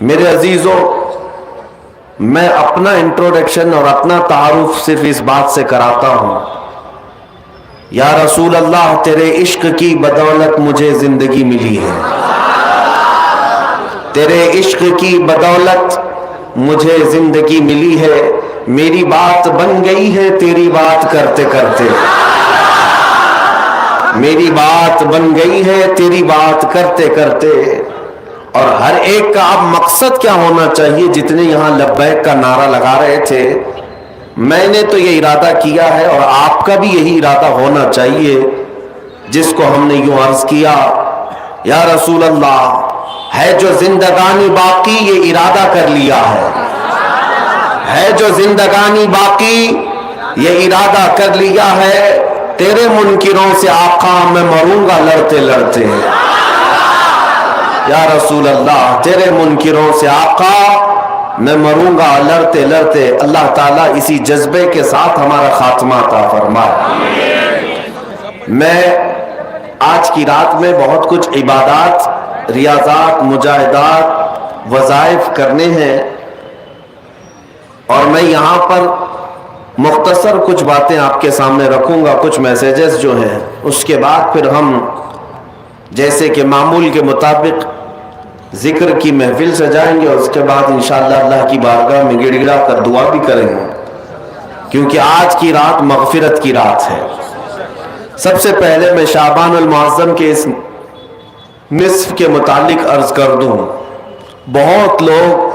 میرے عزیزوں، میں اپنا انٹروڈکشن اور اپنا تعارف صرف اس بات سے کراتا ہوں، یا رسول اللہ تیرے عشق کی بدولت مجھے زندگی ملی ہے، تیرے عشق کی بدولت مجھے زندگی ملی ہے، میری بات بن گئی ہے تیری بات کرتے کرتے، میری بات بن گئی ہے تیری بات کرتے کرتے۔ اور ہر ایک کا اب مقصد کیا ہونا چاہیے؟ جتنے یہاں لبیک کا نعرہ لگا رہے تھے، میں نے تو یہ ارادہ کیا ہے اور آپ کا بھی یہی ارادہ ہونا چاہیے، جس کو ہم نے یوں عرض کیا، یا رسول اللہ ہے جو زندگانی باقی یہ ارادہ کر لیا ہے جو زندگانی باقی یہ ارادہ کر لیا ہے، تیرے منکروں سے آقا میں مروں گا لڑتے لڑتے، یا رسول اللہ تیرے منکروں سے آقا میں مروں گا لڑتے لڑتے۔ اللہ تعالیٰ اسی جذبے کے ساتھ ہمارا خاتمہ عطا فرمائے۔ میں آج کی رات میں بہت کچھ عبادات، ریاضات، مجاہدات، وظائف کرنے ہیں، اور میں یہاں پر مختصر کچھ باتیں آپ کے سامنے رکھوں گا، کچھ میسیجز جو ہیں، اس کے بعد پھر ہم جیسے کہ معمول کے مطابق ذکر کی محفل سجائیں گے، اور اس کے بعد انشاءاللہ اللہ کی بارگاہ میں گڑ گڑا کر دعا بھی کریں گے، کیونکہ آج کی رات مغفرت کی رات ہے۔ سب سے پہلے میں شعبان المعظم کے اس نصف کے متعلق عرض کر دوں، بہت لوگ،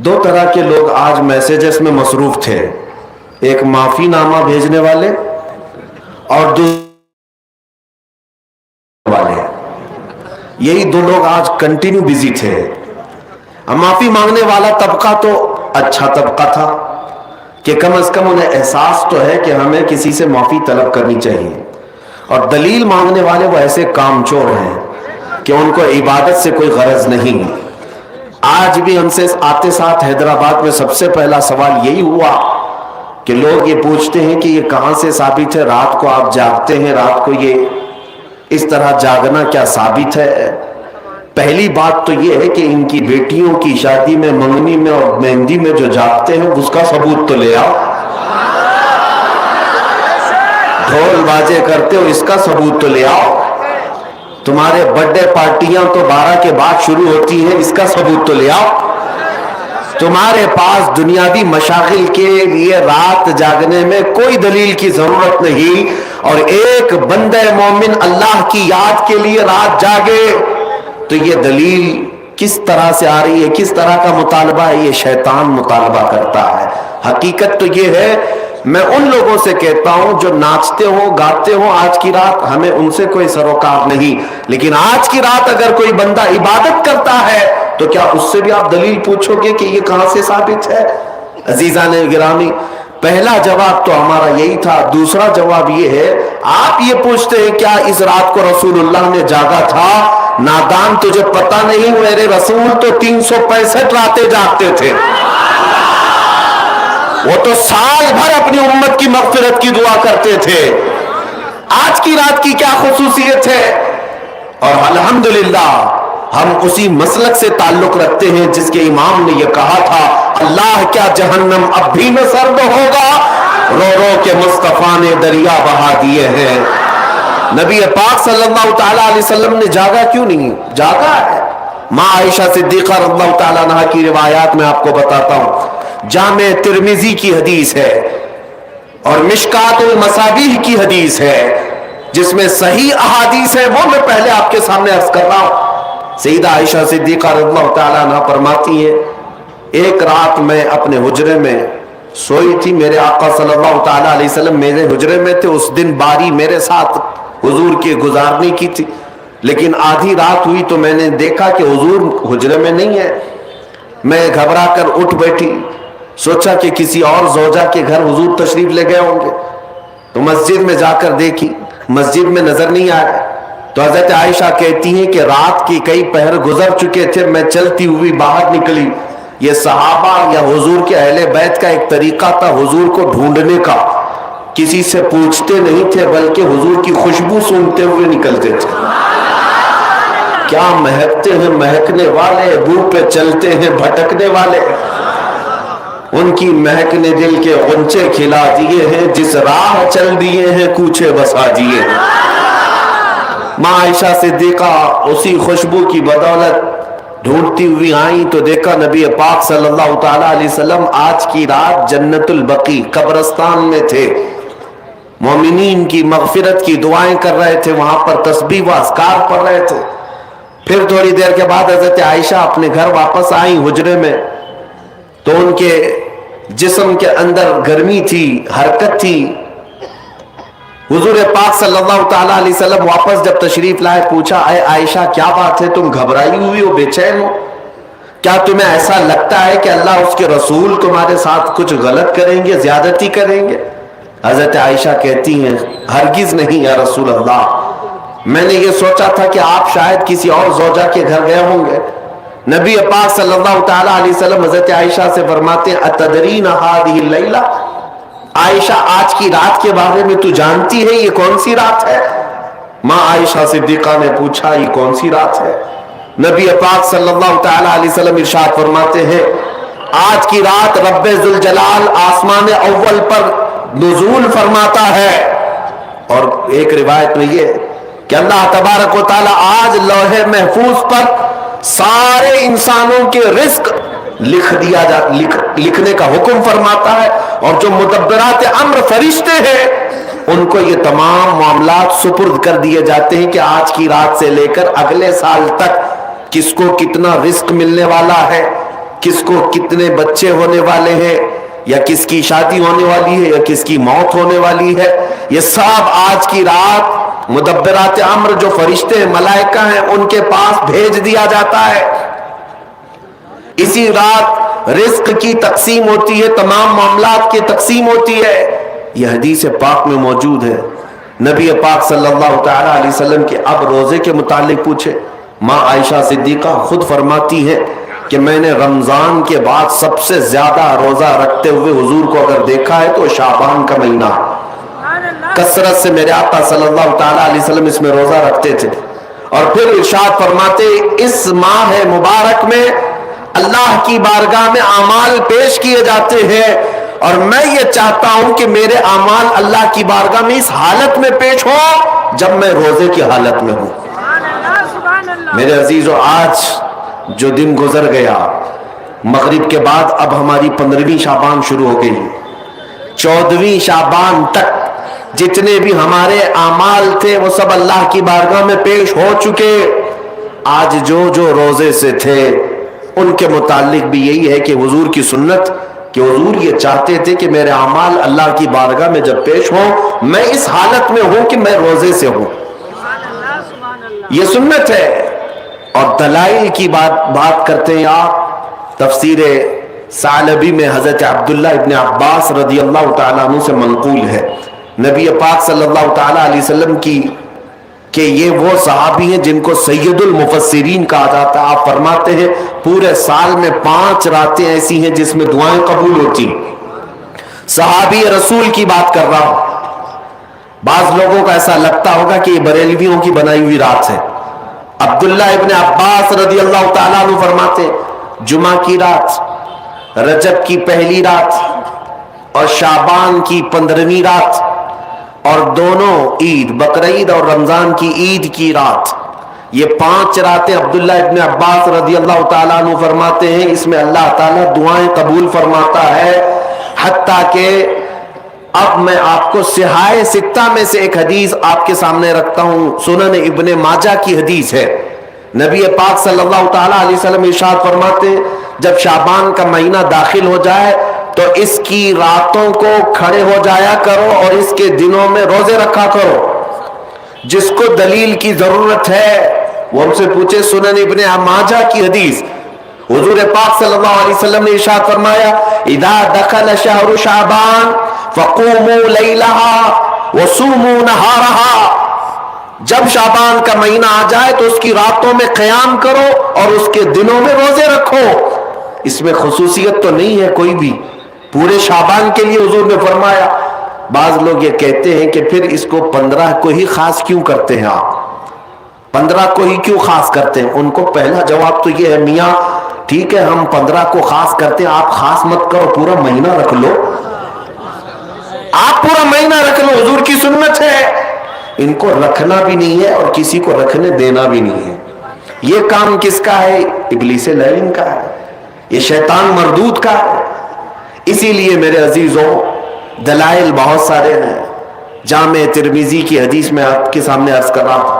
دو طرح کے لوگ آج میسیجز میں مصروف تھے، ایک معافی نامہ بھیجنے والے اور دوسرے والے، یہی دو لوگ آج کنٹینیو بزی تھے۔ معافی مانگنے والا طبقہ تو اچھا طبقہ تھا کہ کم از کم انہیں احساس تو ہے کہ ہمیں کسی سے معافی طلب کرنی چاہیے، اور دلیل مانگنے والے وہ ایسے کام چور ہیں کہ ان کو عبادت سے کوئی غرض نہیں۔ آج بھی ہم سے آتے ساتھ حیدرآباد میں سب سے پہلا سوال یہی ہوا کہ لوگ یہ پوچھتے ہیں کہ یہ کہاں سے ثابت ہے رات کو آپ جاگتے ہیں، رات کو یہ اس طرح جاگنا کیا ثابت ہے؟ پہلی بات تو یہ ہے کہ ان کی بیٹیوں کی شادی میں، منگنی میں اور مہندی میں جو جاگتے ہیں اس کا ثبوت تو لے آؤ، ڈھول باجے کرتے ہو اس کا ثبوت تو لے آؤ، تمہارے برتھ ڈے پارٹیاں تو 12 کے بعد شروع ہوتی ہیں اس کا ثبوت تو لے آؤ، تمہارے پاس دنیاوی مشاغل کے لیے رات جاگنے میں کوئی دلیل کی ضرورت نہیں، اور ایک بندہ مومن اللہ کی یاد کے لیے رات جاگے تو یہ دلیل کس طرح سے آ رہی ہے، کس طرح کا مطالبہ ہے؟ یہ شیطان مطالبہ کرتا ہے۔ حقیقت تو یہ ہے، میں ان لوگوں سے کہتا ہوں جو ناچتے ہوں گاتے ہوں آج کی رات، ہمیں ان سے کوئی سروکار نہیں، لیکن آج کی رات اگر کوئی بندہ عبادت کرتا ہے تو کیا اس سے بھی آپ دلیل پوچھو گے کہ یہ کہاں سے ثابت ہے؟ عزیزان گرامی، پہلا جواب تو ہمارا یہی تھا۔ دوسرا جواب یہ ہے، آپ یہ پوچھتے ہیں کیا اس رات کو رسول اللہ نے جاگا تھا؟ نادان، تجھے پتہ نہیں، میرے رسول تو 365 راتیں جاگتے تھے، وہ تو سال بھر اپنی امت کی مغفرت کی دعا کرتے تھے، آج کی رات کی کیا خصوصیت ہے؟ اور الحمدللہ ہم اسی مسلک سے تعلق رکھتے ہیں جس کے امام نے یہ کہا تھا، اللہ کیا جہنم اب بھی نہ سرد ہوگا، رو رو کے مصطفیٰ نے دریا بہا دیے ہیں۔ نبی پاک صلی اللہ تعالیٰ علیہ وسلم نے جاگا کیوں نہیں؟ جاگا ہے۔ ماں عائشہ صدیقہ رضی اللہ تعالیٰ عنہ کی روایات میں آپ کو بتاتا ہوں، جامع ترمذی کی حدیث ہے اور مشکات المصابیح کی حدیث ہے، جس میں صحیح احادیث ہے، وہ میں پہلے آپ کے سامنے عرض کر رہا ہوں۔ سیدہ عائشہ صدیقہ رضی اللہ تعالیٰ عنہ فرماتی ہے، ایک رات میں اپنے حجرے میں سوئی تھی، میرے آقا صلی اللہ تعالیٰ علیہ وسلم میرے حجرے میں تھے، اس دن باری میرے ساتھ حضور کے گزارنے کی تھی، لیکن آدھی رات ہوئی تو میں نے دیکھا کہ حضور حجرے میں نہیں ہے، میں گھبرا کر اٹھ بیٹھی، سوچا کہ کسی اور زوجہ کے گھر حضور تشریف لے گئے ہوں گے، تو مسجد میں جا کر دیکھی، مسجد میں نظر نہیں آیا، تو حضرت عائشہ کہتی ہیں کہ رات کی کئی پہر گزر چکے تھے، میں چلتی ہوئی باہر نکلی۔ یہ صحابہ یا حضور کے اہل بیت کا ایک طریقہ تھا حضور کو ڈھونڈنے کا، کسی سے پوچھتے نہیں تھے بلکہ حضور کی خوشبو سونگتے ہوئے نکلتے تھے۔ کیا مہکتے ہیں مہکنے والے، بو پہ چلتے ہیں بھٹکنے والے، ان کی مہک نے دل کے غنچے کھلا دیے ہیں، جس راہ چل دیے ہیں کوچے بسا دیے ہیں۔ ماں عائشہ صدیقہ اسی خوشبو کی بدولت ڈھونڈتی ہوئی آئیں تو دیکھا نبی پاک صلی اللہ تعالیٰ علیہ وسلم آج کی رات جنت البقیع قبرستان میں تھے، مومنین کی مغفرت کی دعائیں کر رہے تھے، وہاں پر تسبیح و اذکار پڑھ رہے تھے۔ پھر تھوڑی دیر کے بعد حضرت عائشہ اپنے گھر واپس آئیں حجرے میں، تو ان کے جسم کے اندر گرمی تھی، حرکت تھی۔ حضور پاک صلی اللہ تعالیٰ علیہ وسلم واپس جب تشریف لائے، پوچھا اے عائشہ کیا بات ہے، تم گھبرائی ہوئی ہو، بے چین ہو؟ کیا تمہیں ایسا لگتا ہے کہ اللہ اس کے رسول تمہارے ساتھ کچھ غلط کریں گے، زیادتی کریں گے؟ حضرت عائشہ کہتی ہیں ہرگز نہیں یا رسول اللہ، میں نے یہ سوچا تھا کہ آپ شاید کسی اور زوجہ کے گھر گئے ہوں گے۔ نبی پاک صلی اللہ تعالیٰ علیہ وسلم حضرت عائشہ سے فرماتے ہیں اتدرین هذه اللیلہ، عائشہ آج کی رات کے بارے میں تو جانتی ہے یہ کون سی رات ہے؟ ماں عائشہ صدیقہ نے پوچھا یہ کون سی رات ہے؟ نبی پاک صلی اللہ تعالیٰ علیہ وسلم ارشاد فرماتے ہیں آج کی رات رب ذوالجلال آسمان اول پر نزول فرماتا ہے۔ اور ایک روایت میں یہ کہ اللہ تبارک و تعالیٰ آج لوح محفوظ پر سارے انسانوں کے رزق لکھنے کا حکم فرماتا ہے، اور جو مدبرات امر فرشتے ہیں ان کو یہ تمام معاملات سپرد کر دیے جاتے ہیں کہ آج کی رات سے لے کر اگلے سال تک کس کو کتنا رزق ملنے والا ہے، کس کو کتنے بچے ہونے والے ہیں، یا کس کی شادی ہونے والی ہے، یا کس کی موت ہونے والی ہے، یہ سب آج کی رات مدبرات امر جو فرشتے ملائکہ ہیں ان کے پاس بھیج دیا جاتا ہے۔ اسی رات رزق کی تقسیم ہوتی ہے، تمام معاملات کی تقسیم ہوتی ہے، یہ حدیث پاک میں موجود ہے۔ نبی پاک صلی اللہ تعالیٰ علیہ وسلم کے اب روزے کے متعلق پوچھے، ماں عائشہ صدیقہ خود فرماتی ہے کہ میں نے رمضان کے بعد سب سے زیادہ روزہ رکھتے ہوئے حضور کو اگر دیکھا ہے تو شعبان کا مہینہ، کثرت سے میرے آقا صلی اللہ تعالیٰ علیہ وسلم اس میں روزہ رکھتے تھے۔ اور پھر ارشاد فرماتے اس ماہ مبارک میں اللہ کی بارگاہ میں اعمال پیش کیے جاتے ہیں، اور میں یہ چاہتا ہوں کہ میرے اعمال اللہ کی بارگاہ میں اس حالت میں پیش ہو جب میں روزے کی حالت میں ہوں۔ میرے عزیزو، آج جو دن گزر گیا، مغرب کے بعد اب ہماری 15ویں شعبان شروع ہو گئی، 14ویں شعبان تک جتنے بھی ہمارے اعمال تھے وہ سب اللہ کی بارگاہ میں پیش ہو چکے۔ آج جو روزے سے تھے ان کے متعلق بھی یہی ہے کہ حضور کی سنت کہ حضور یہ چاہتے تھے کہ میرے اعمال اللہ کی بارگاہ میں جب پیش ہوں میں اس حالت میں ہوں کہ میں روزے سے ہوں، یہ سنت ہے۔ اور دلائل کی بات کرتے ہیں آپ، تفسیر ثعلبی میں حضرت عبداللہ ابن عباس رضی اللہ تعالیٰ عنہ سے منقول ہے نبی پاک صلی اللہ تعالیٰ علیہ وسلم کی کہ یہ وہ صحابی ہیں جن کو سید المفسرین کہا جاتا ہے۔ آپ فرماتے ہیں پورے سال میں 5 راتیں ایسی ہیں جس میں دعائیں قبول ہوتی۔ صحابی رسول کی بات کر رہا ہوں، بعض لوگوں کو ایسا لگتا ہوگا کہ یہ بریلویوں کی بنائی ہوئی رات ہے۔ عبداللہ ابن عباس رضی اللہ تعالیٰ عنہ فرماتے جمعہ کی رات، رجب کی پہلی رات اور شعبان کی 15ویں رات، اور دونوں عید بقرعید اور رمضان کی عید کی رات، یہ 5 راتیں عبداللہ ابن عباس رضی اللہ تعالیٰ عنہ فرماتے ہیں اس میں اللہ تعالیٰ دعائیں قبول فرماتا ہے۔ حتیٰ کہ اب میں آپ کو صحاح 6 میں سے ایک حدیث آپ کے سامنے رکھتا ہوں، سنن ابن ماجہ کی حدیث ہے۔ نبی پاک صلی اللہ تعالیٰ علیہ وسلم ارشاد فرماتے جب شعبان کا مہینہ داخل ہو جائے تو اس کی راتوں کو کھڑے ہو جایا کرو اور اس کے دنوں میں روزے رکھا کرو۔ جس کو دلیل کی ضرورت ہے وہ ہم سے پوچھے۔ سنن ابن ماجہ کی حدیث، حضور پاک صلی اللہ علیہ وسلم نے ارشاد فرمایا اذا دخل شہر شعبان فقوموا لیلہا وصوموا نہارہا، جب شعبان کا مہینہ آ جائے تو اس کی راتوں میں قیام کرو اور اس کے دنوں میں روزے رکھو۔ اس میں خصوصیت تو نہیں ہے کوئی بھی، پورے شعبان کے لیے حضور نے فرمایا۔ بعض لوگ یہ کہتے ہیں کہ پھر اس کو 15 کو ہی خاص کیوں کرتے ہیں آپ؟ 15 کو ہی کیوں خاص کرتے ہیں؟ ان کو پہلا جواب تو یہ ہے، میاں ٹھیک ہے ہم 15 کو خاص کرتے ہیں، آپ خاص مت کرو، پورا مہینہ رکھ لو، آپ پورا مہینہ رکھ لو، حضور کی سنت ہے۔ ان کو رکھنا بھی نہیں ہے اور کسی کو رکھنے دینا بھی نہیں ہے۔ یہ کام کس کا ہے؟ ابلیس لعین کا ہے، یہ شیطان مردود کا ہے۔ اسی لیے میرے عزیزوں دلائل بہت سارے ہیں۔ جامع ترمذی کی حدیث میں آپ کے سامنے عرض کر رہا ہوں،